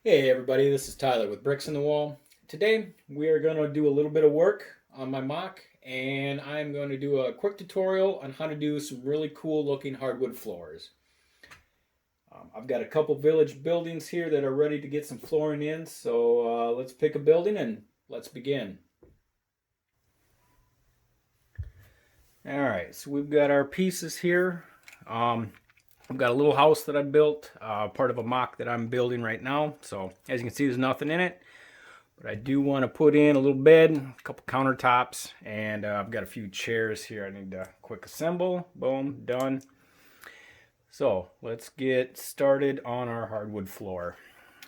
Hey everybody, this is Tyler with Bricks in the Wall. Today we are going to do a little bit of work on my mock and I'm going to do a quick tutorial on how to do some really cool looking hardwood floors. I've got a couple village buildings here that are ready to get some flooring in, so let's pick a building and let's begin. Alright, so we've got our pieces here. I've got a little house that I built, part of a mock that I'm building right now. So as you can see, there's nothing in it. But I do want to put in a little bed, a couple countertops, and I've got a few chairs here I need to quick assemble. Boom, done. So let's get started on our hardwood floor.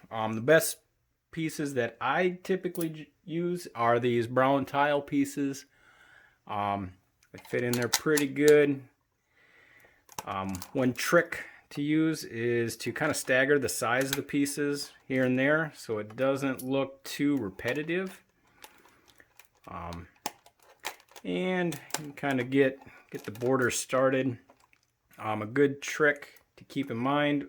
The best pieces that I typically use are these brown tile pieces. They fit in there pretty good. One trick to use is to kind of stagger the size of the pieces here and there so it doesn't look too repetitive. And you kind of get the borders started. A good trick to keep in mind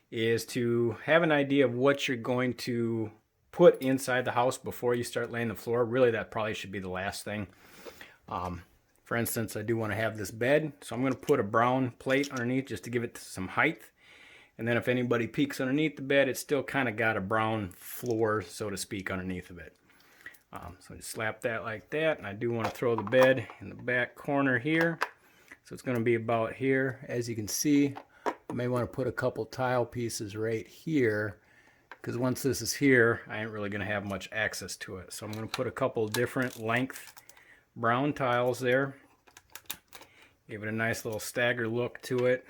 is to have an idea of what you're going to put inside the house before you start laying the floor. Really, that probably should be the last thing. For instance, I do want to have this bed, so I'm going to put a brown plate underneath just to give it some height. And then if anybody peeks underneath the bed, it's still kind of got a brown floor, so to speak, underneath of it. So just slap that like that, and I do want to throw the bed in the back corner here. So it's going to be about here. As you can see, I may want to put a couple tile pieces right here, because once this is here, I ain't really going to have much access to it. So I'm going to put a couple different length brown tiles there. Give it a nice little stagger look to it.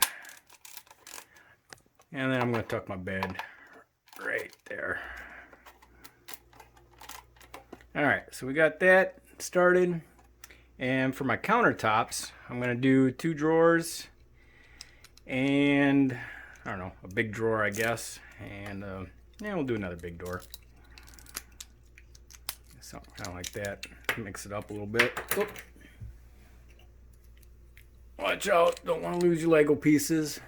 And then I'm going to tuck my bed right there. Alright, so we got that started. And for my countertops, I'm going to do 2 drawers and, I don't know, a big drawer, I guess. And yeah, we'll do another big door. Something kind of like that. Mix it up a little bit. Oop. Watch out, don't want to lose your Lego pieces.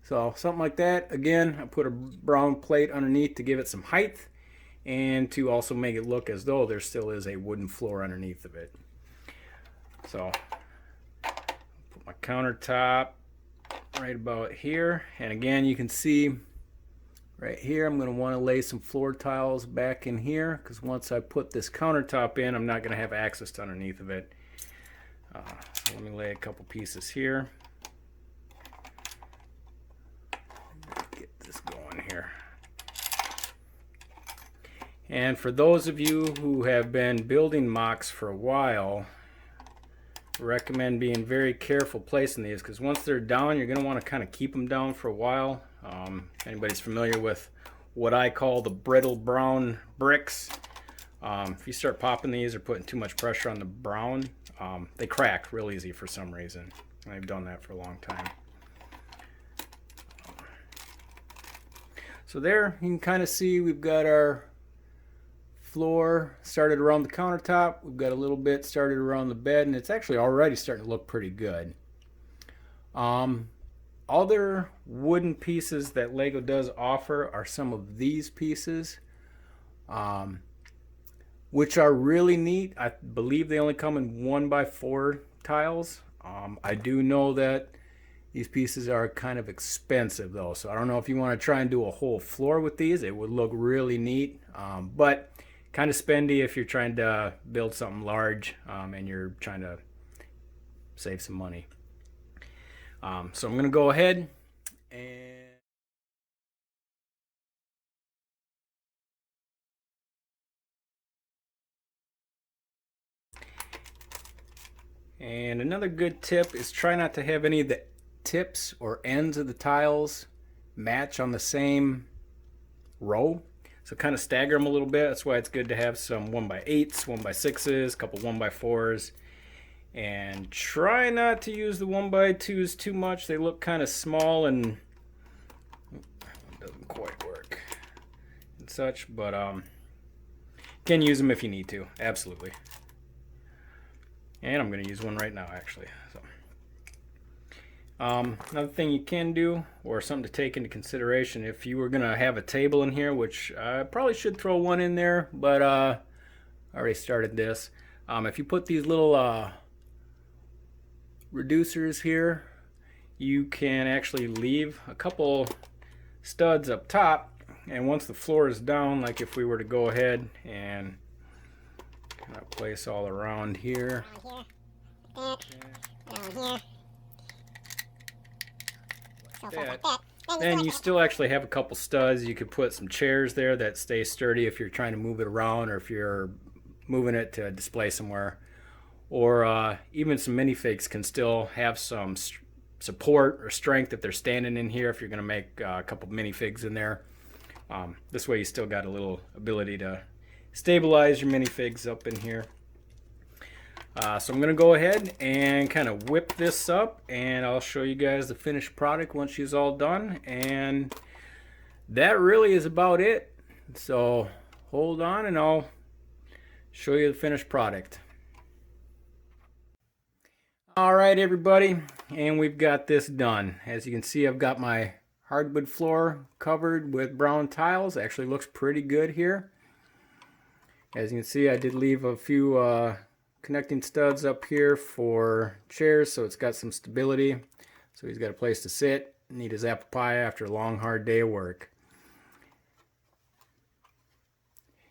So something like that. Again, I put a brown plate underneath to give it some height and to also make it look as though there still is a wooden floor underneath of it. So put my countertop right about here, and again you can see right here I'm going to want to lay some floor tiles back in here, because once I put this countertop in, I'm not going to have access to underneath of it. So let me lay a couple pieces here. Get this going here. And for those of you who have been building mocks for a while, I recommend being very careful placing these, because once they're down, you're going to want to kind of keep them down for a while. If anybody's familiar with what I call the Brittle Brown Bricks, if you start popping these or putting too much pressure on the brown, they crack real easy for some reason. I've done that for a long time. So there you can kind of see we've got our floor started around the countertop. We've got a little bit started around the bed, and it's actually already starting to look pretty good. Other wooden pieces that Lego does offer are some of these pieces, which are really neat. I believe they only come in 1x4 tiles. I do know that these pieces are kind of expensive though, so I don't know if you want to try and do a whole floor with these. It would look really neat, but kind of spendy if you're trying to build something large and you're trying to save some money. So I'm going to go ahead and another good tip is try not to have any of the tips or ends of the tiles match on the same row. So kind of stagger them a little bit. That's why it's good to have some 1x8s, 1x6s, a couple 1x4s. And try not to use the 1x2s too much. They look kind of small and doesn't quite work and such, but can use them if you need to, absolutely. And I'm going to use one right now, actually. So Another thing you can do, or something to take into consideration, if you were gonna have a table in here, which I probably should throw one in there, but I already started this. If you put these little reducers here, you can actually leave a couple studs up top, and once the floor is down, like if we were to go ahead and kind of place all around here. Then you still actually have a couple studs. You could put some chairs there that stay sturdy if you're trying to move it around, or if you're moving it to display somewhere. Or even some minifigs can still have some support or strength if they're standing in here, if you're going to make a couple minifigs in there. This way you still got a little ability to stabilize your minifigs up in here. So I'm going to go ahead and kind of whip this up, and I'll show you guys the finished product once she's all done. And that really is about it. So hold on and I'll show you the finished product. Alright everybody, and we've got this done. As you can see, I've got my hardwood floor covered with brown tiles. Actually looks pretty good here. As you can see, I did leave a few connecting studs up here for chairs, so it's got some stability. So he's got a place to sit and eat his apple pie after a long hard day of work.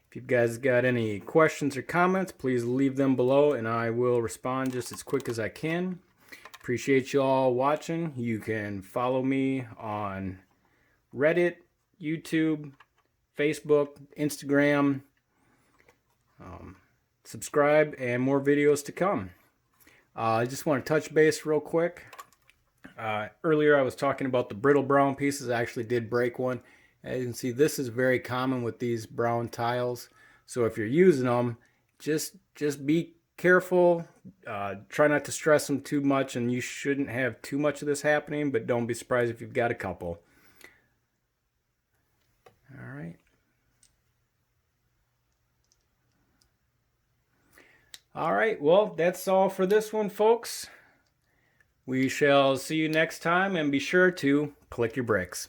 If you guys got any questions or comments, please leave them below and I will respond just as quick as I can. Appreciate you all watching. You can follow me on Reddit, YouTube, Facebook, Instagram. Subscribe, and more videos to come. I just want to touch base real quick. Earlier I was talking about the brittle brown pieces. I actually did break one. As you can see, this is very common with these brown tiles. So if you're using them, just be careful. Try not to stress them too much, and you shouldn't have too much of this happening, but don't be surprised if you've got a couple. All right. All right, well, that's all for this one, folks. We shall see you next time, and be sure to click your bricks.